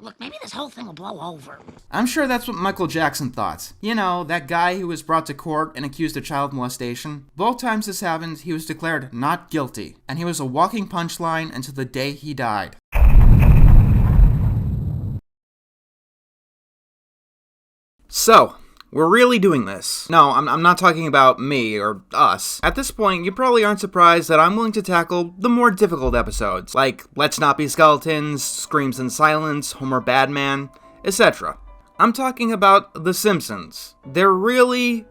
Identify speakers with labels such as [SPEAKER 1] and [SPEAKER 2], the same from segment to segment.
[SPEAKER 1] Look, maybe this whole thing will blow over.
[SPEAKER 2] I'm sure that's what Michael Jackson thought. You know, that guy who was brought to court and accused of child molestation. Both times this happened, he was declared not guilty, and he was a walking punchline until the day he died. So, we're really doing this. No, I'm not talking about me or us. At this point, you probably aren't surprised that I'm willing to tackle the more difficult episodes, like Let's Not Be Skeletons, Screams in Silence, Homer Badman, etc. I'm talking about The Simpsons. They're really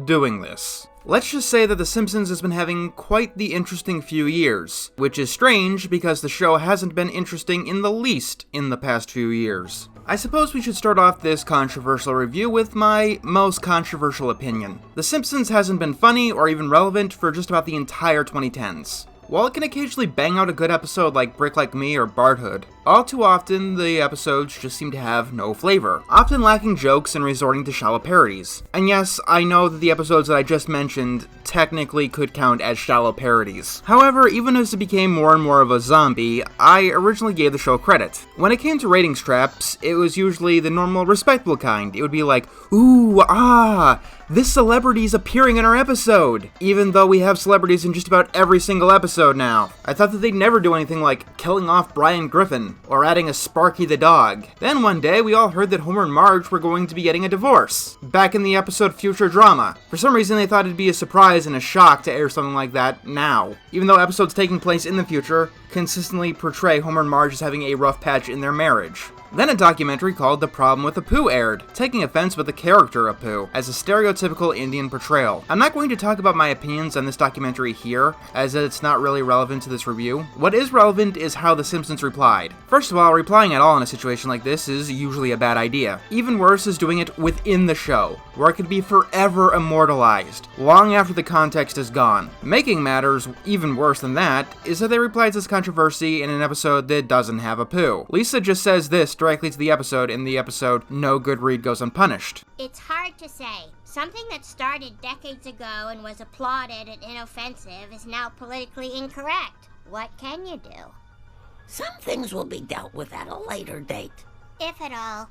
[SPEAKER 2] doing this. Let's just say that The Simpsons has been having quite the interesting few years, which is strange because the show hasn't been interesting in the least in the past few years. I suppose we should start off this controversial review with my most controversial opinion. The Simpsons hasn't been funny or even relevant for just about the entire 2010s. While it can occasionally bang out a good episode like Brick Like Me or Barthood, all too often the episodes just seem to have no flavor, often lacking jokes and resorting to shallow parodies. And yes, I know that the episodes that I just mentioned technically could count as shallow parodies. However, even as it became more and more of a zombie, I originally gave the show credit. When it came to ratings traps, it was usually the normal, respectable kind. It would be like, ooh, ah, this celebrity's appearing in our episode, even though we have celebrities in just about every single episode now. I thought that they'd never do anything like killing off Brian Griffin, or adding a Sparky the dog. Then one day, we all heard that Homer and Marge were going to be getting a divorce, back in the episode Future Drama. For some reason, they thought it'd be a surprise and a shock to air something like that now, even though episodes taking place in the future consistently portray Homer and Marge as having a rough patch in their marriage. Then a documentary called The Problem with Apu aired, taking offense with the character Apu as a stereotypical Indian portrayal. I'm not going to talk about my opinions on this documentary here, as it's not really relevant to this review. What is relevant is how The Simpsons replied. First of all, replying at all in a situation like this is usually a bad idea. Even worse is doing it within the show, where it could be forever immortalized, long after the context is gone. Making matters even worse than that is that they replied to this controversy in an episode that doesn't have Apu. Lisa just says this directly to the episode in the episode No Good Read Goes Unpunished.
[SPEAKER 3] It's hard to say. Something that started decades ago and was applauded and inoffensive is now politically incorrect. What can you do?
[SPEAKER 1] Some things will be dealt with at a later date.
[SPEAKER 3] If at all.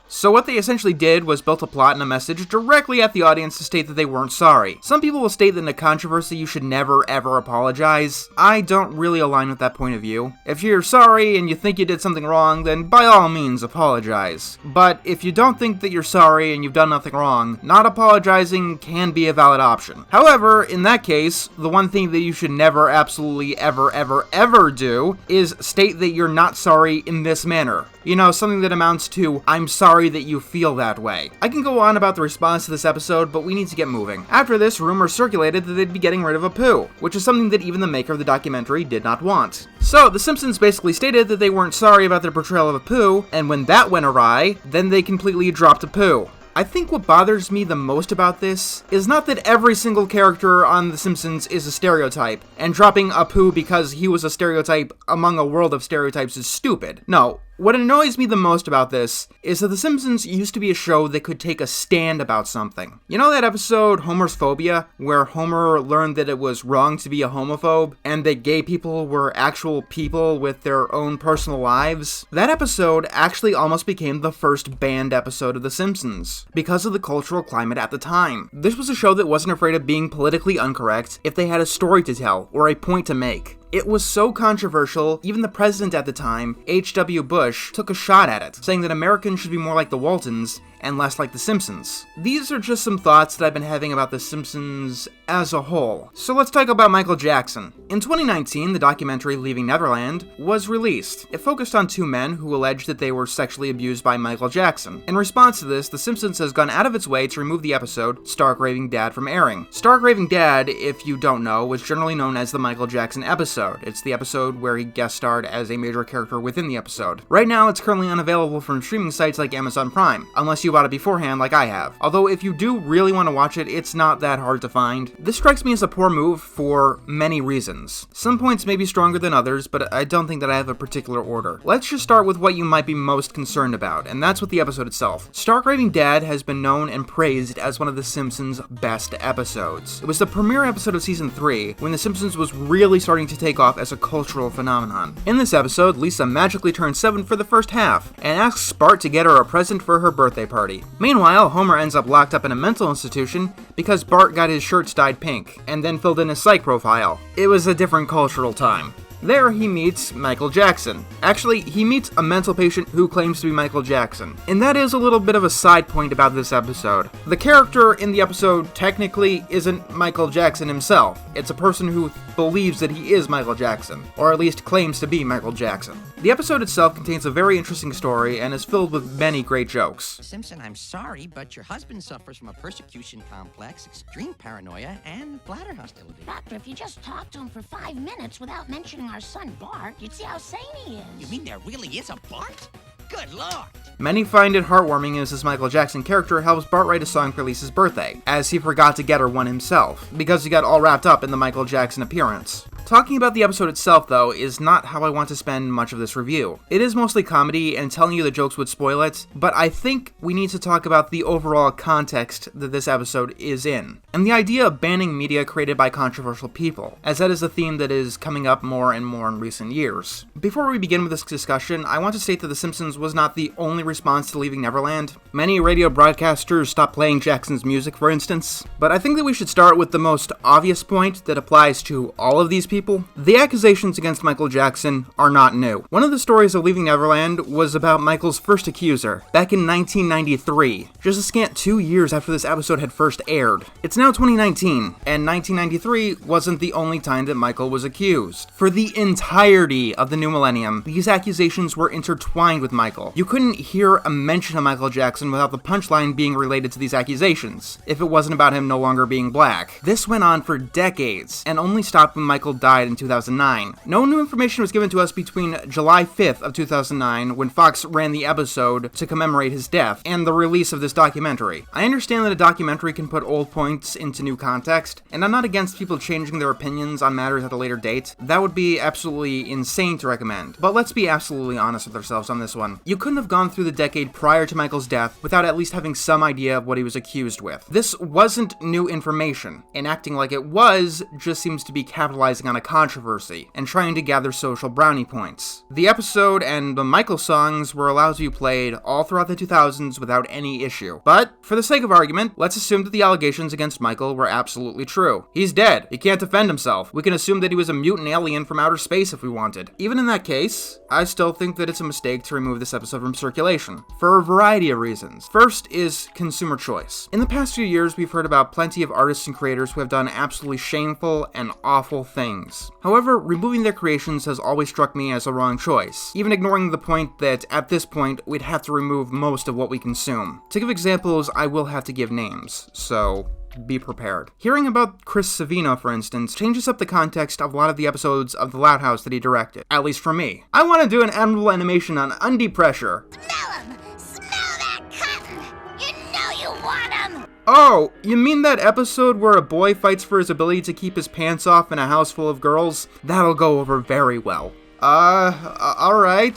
[SPEAKER 2] So what they essentially did was built a plot and a message directly at the audience to state that they weren't sorry. Some people will state that in a controversy you should never ever apologize. I don't really align with that point of view. If you're sorry and you think you did something wrong, then by all means apologize. But if you don't think that you're sorry and you've done nothing wrong, not apologizing can be a valid option. However, in that case, the one thing that you should never absolutely ever do is state that you're not sorry in this manner. You know, something that amounts to, I'm sorry that you feel that way. I can go on about the response to this episode, but we need to get moving. After this, rumors circulated that they'd be getting rid of Apu, which is something that even the maker of the documentary did not want. So, The Simpsons basically stated that they weren't sorry about their portrayal of Apu, and when that went awry, then they completely dropped Apu. I think what bothers me the most about this is not that every single character on The Simpsons is a stereotype, and dropping Apu because he was a stereotype among a world of stereotypes is stupid. No, what annoys me the most about this is that The Simpsons used to be a show that could take a stand about something. You know that episode, Homer's Phobia, where Homer learned that it was wrong to be a homophobe, and that gay people were actual people with their own personal lives? That episode actually almost became the first banned episode of The Simpsons, because of the cultural climate at the time. This was a show that wasn't afraid of being politically incorrect if they had a story to tell, or a point to make. It was so controversial, even the president at the time, H.W. Bush, took a shot at it, saying that Americans should be more like the Waltons and less like The Simpsons. These are just some thoughts that I've been having about The Simpsons as a whole. So let's talk about Michael Jackson. In 2019, the documentary Leaving Neverland was released. It focused on two men who alleged that they were sexually abused by Michael Jackson. In response to this, The Simpsons has gone out of its way to remove the episode Stark Raving Dad from airing. Stark Raving Dad, if you don't know, was generally known as the Michael Jackson episode. It's the episode where he guest starred as a major character within the episode. Right now, it's currently unavailable from streaming sites like Amazon Prime, unless you've about it beforehand like I have. Although if you do really want to watch it, it's not that hard to find. This strikes me as a poor move for many reasons. Some points may be stronger than others, but I don't think that I have a particular order. Let's just start with what you might be most concerned about, and that's with the episode itself. Stark Raving Dad has been known and praised as one of The Simpsons' best episodes. It was the premiere episode of season 3, when The Simpsons was really starting to take off as a cultural phenomenon. In this episode, Lisa magically turns 7 for the first half, and asks Bart to get her a present for her birthday party. Meanwhile, Homer ends up locked up in a mental institution because Bart got his shirts dyed pink, and then filled in his psych profile. It was a different cultural time. There, he meets Michael Jackson. Actually, he meets a mental patient who claims to be Michael Jackson. And that is a little bit of a side point about this episode. The character in the episode technically isn't Michael Jackson himself. It's a person who believes that he is Michael Jackson, or at least claims to be Michael Jackson. The episode itself contains a very interesting story and is filled with many great jokes.
[SPEAKER 4] Simpson, I'm sorry, but your husband suffers from a persecution complex, extreme paranoia, and bladder hostility.
[SPEAKER 1] Doctor, if you just talk to him for 5 minutes without mentioning our son Bart, you'd see how sane he is.
[SPEAKER 4] You mean there really is a Bart? Good Lord!
[SPEAKER 2] Many find it heartwarming as this Michael Jackson character helps Bart write a song for Lisa's birthday, as he forgot to get her one himself, because he got all wrapped up in the Michael Jackson appearance. Talking about the episode itself, though, is not how I want to spend much of this review. It is mostly comedy, and telling you the jokes would spoil it, but I think we need to talk about the overall context that this episode is in, and the idea of banning media created by controversial people, as that is a theme that is coming up more and more in recent years. Before we begin with this discussion, I want to state that The Simpsons was not the only response to Leaving Neverland. Many radio broadcasters stopped playing Jackson's music, for instance, but I think that we should start with the most obvious point that applies to all of these people. The accusations against Michael Jackson are not new. One of the stories of Leaving Neverland was about Michael's first accuser, back in 1993, just a scant 2 years after this episode had first aired. It's now 2019, and 1993 wasn't the only time that Michael was accused. For the entirety of the new millennium, these accusations were intertwined with Michael. You couldn't hear a mention of Michael Jackson without the punchline being related to these accusations, if it wasn't about him no longer being black. This went on for decades, and only stopped when Michael died in 2009. No new information was given to us between July 5th of 2009, when Fox ran the episode to commemorate his death, and the release of this documentary. I understand that a documentary can put old points into new context, and I'm not against people changing their opinions on matters at a later date. That would be absolutely insane to recommend. But let's be absolutely honest with ourselves on this one. You couldn't have gone through the decade prior to Michael's death without at least having some idea of what he was accused with. This wasn't new information, and acting like it was just seems to be capitalizing on a controversy and trying to gather social brownie points. The episode and the Michael songs were allowed to be played all throughout the 2000s without any issue. But, for the sake of argument, let's assume that the allegations against Michael were absolutely true. He's dead. He can't defend himself. We can assume that he was a mutant alien from outer space if we wanted. Even in that case, I still think that it's a mistake to remove this episode from circulation, for a variety of reasons. First is consumer choice. In the past few years, we've heard about plenty of artists and creators who have done absolutely shameful and awful things. However, removing their creations has always struck me as a wrong choice, even ignoring the point that, at this point, we'd have to remove most of what we consume. To give examples, I will have to give names, so be prepared. Hearing about Chris Savino, for instance, changes up the context of a lot of the episodes of The Loud House that he directed, at least for me. I want to do an admirable animation on undie pressure.
[SPEAKER 1] Smell him! Smell that cotton! You know you want him!
[SPEAKER 2] Oh, you mean that episode where a boy fights for his ability to keep his pants off in a house full of girls? That'll go over very well. Alright.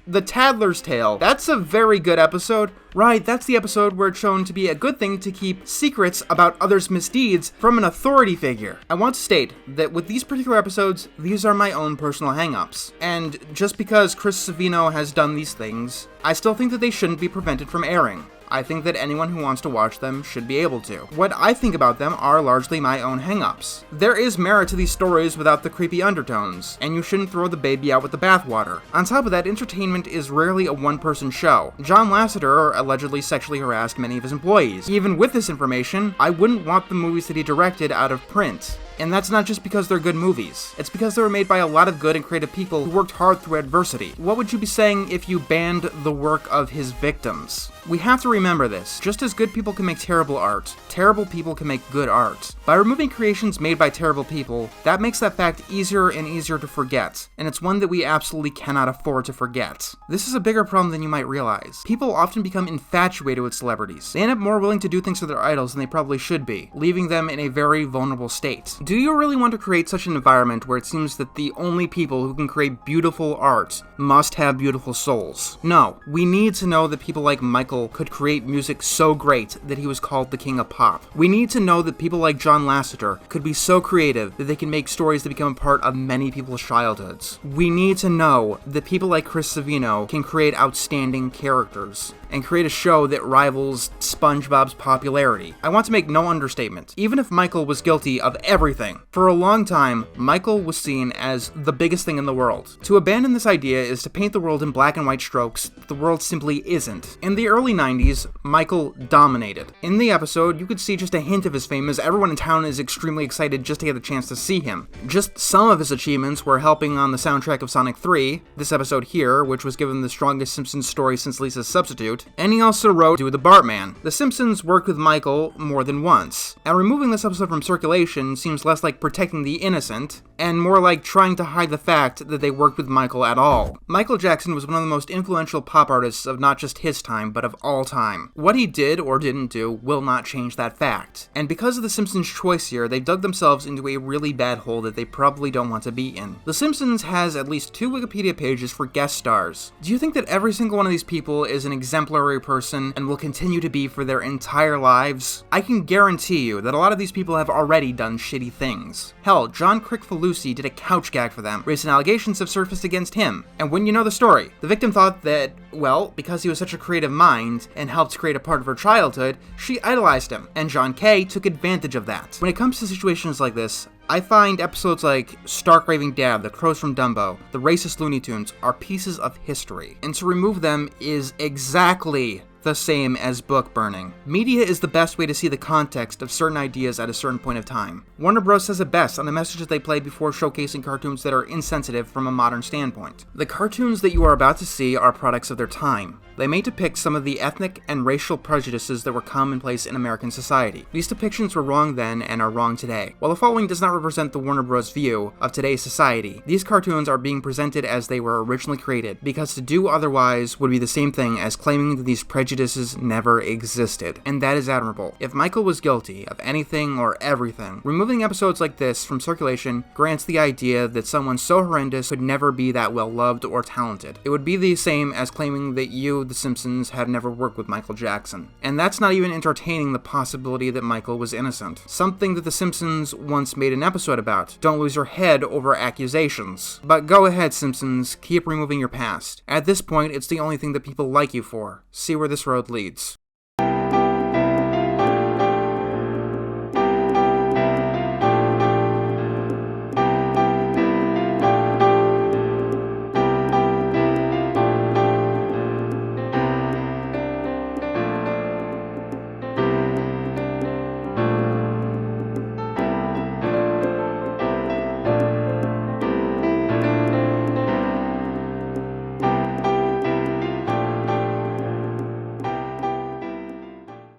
[SPEAKER 2] The Tattler's Tale. That's a very good episode. Right, that's the episode where it's shown to be a good thing to keep secrets about others' misdeeds from an authority figure. I want to state that with these particular episodes, these are my own personal hang-ups. And just because Chris Savino has done these things, I still think that they shouldn't be prevented from airing. I think that anyone who wants to watch them should be able to. What I think about them are largely my own hang-ups. There is merit to these stories without the creepy undertones, and you shouldn't throw the baby out with the bathwater. On top of that, entertainment is rarely a one-person show. John Lasseter allegedly sexually harassed many of his employees. Even with this information, I wouldn't want the movies that he directed out of print. And that's not just because they're good movies. It's because they were made by a lot of good and creative people who worked hard through adversity. What would you be saying if you banned the work of his victims? We have to remember this. Just as good people can make terrible art, terrible people can make good art. By removing creations made by terrible people, that makes that fact easier and easier to forget, and it's one that we absolutely cannot afford to forget. This is a bigger problem than you might realize. People often become infatuated with celebrities. They end up more willing to do things for their idols than they probably should be, leaving them in a very vulnerable state. Do you really want to create such an environment where it seems that the only people who can create beautiful art must have beautiful souls? No, we need to know that people like Michael could create music so great that he was called the king of pop. We need to know that people like John Lasseter could be so creative that they can make stories that become a part of many people's childhoods. We need to know that people like Chris Savino can create outstanding characters and create a show that rivals SpongeBob's popularity. I want to make no understatement. Even if Michael was guilty of everything, for a long time, Michael was seen as the biggest thing in the world. To abandon this idea is to paint the world in black and white strokes the world simply isn't. In the early 90s, Michael dominated. In the episode, you could see just a hint of his fame as everyone in town is extremely excited just to get a chance to see him. Just some of his achievements were helping on the soundtrack of Sonic 3, this episode here, which was given the strongest Simpsons story since Lisa's Substitute, and he also wrote Do the Bartman. The Simpsons worked with Michael more than once, and removing this episode from circulation seems less like protecting the innocent, and more like trying to hide the fact that they worked with Michael at all. Michael Jackson was one of the most influential pop artists of not just his time, but of all time. What he did or didn't do will not change that fact. And because of The Simpsons' choice here, they've dug themselves into a really bad hole that they probably don't want to be in. The Simpsons has at least 2 Wikipedia pages for guest stars. Do you think that every single one of these people is an exemplary person and will continue to be for their entire lives? I can guarantee you that a lot of these people have already done shitty things. Hell, John Kricfalusi did a couch gag for them. Recent allegations have surfaced against him. And when you know the story, the victim thought that, well, because he was such a creative mind and helped create a part of her childhood, she idolized him. And John Kay took advantage of that. When it comes to situations like this, I find episodes like Stark Raving Dad, The Crows from Dumbo, The Racist Looney Tunes are pieces of history. And to remove them is exactly the same as book burning. Media is the best way to see the context of certain ideas at a certain point of time. Warner Bros. Says it best on the messages they play before showcasing cartoons that are insensitive from a modern standpoint. The cartoons that you are about to see are products of their time. They may depict some of the ethnic and racial prejudices that were commonplace in American society. These depictions were wrong then and are wrong today. While the following does not represent the Warner Bros. View of today's society, these cartoons are being presented as they were originally created, because to do otherwise would be the same thing as claiming that these prejudices never existed, and that is admirable. If Michael was guilty of anything or everything, removing episodes like this from circulation grants the idea that someone so horrendous could never be that well loved or talented. It would be the same as claiming that you, The Simpsons, have never worked with Michael Jackson. And that's not even entertaining the possibility that Michael was innocent. Something that The Simpsons once made an episode about. Don't lose your head over accusations. But go ahead, Simpsons, keep removing your past. At this point, it's the only thing that people like you for. See where this road leads.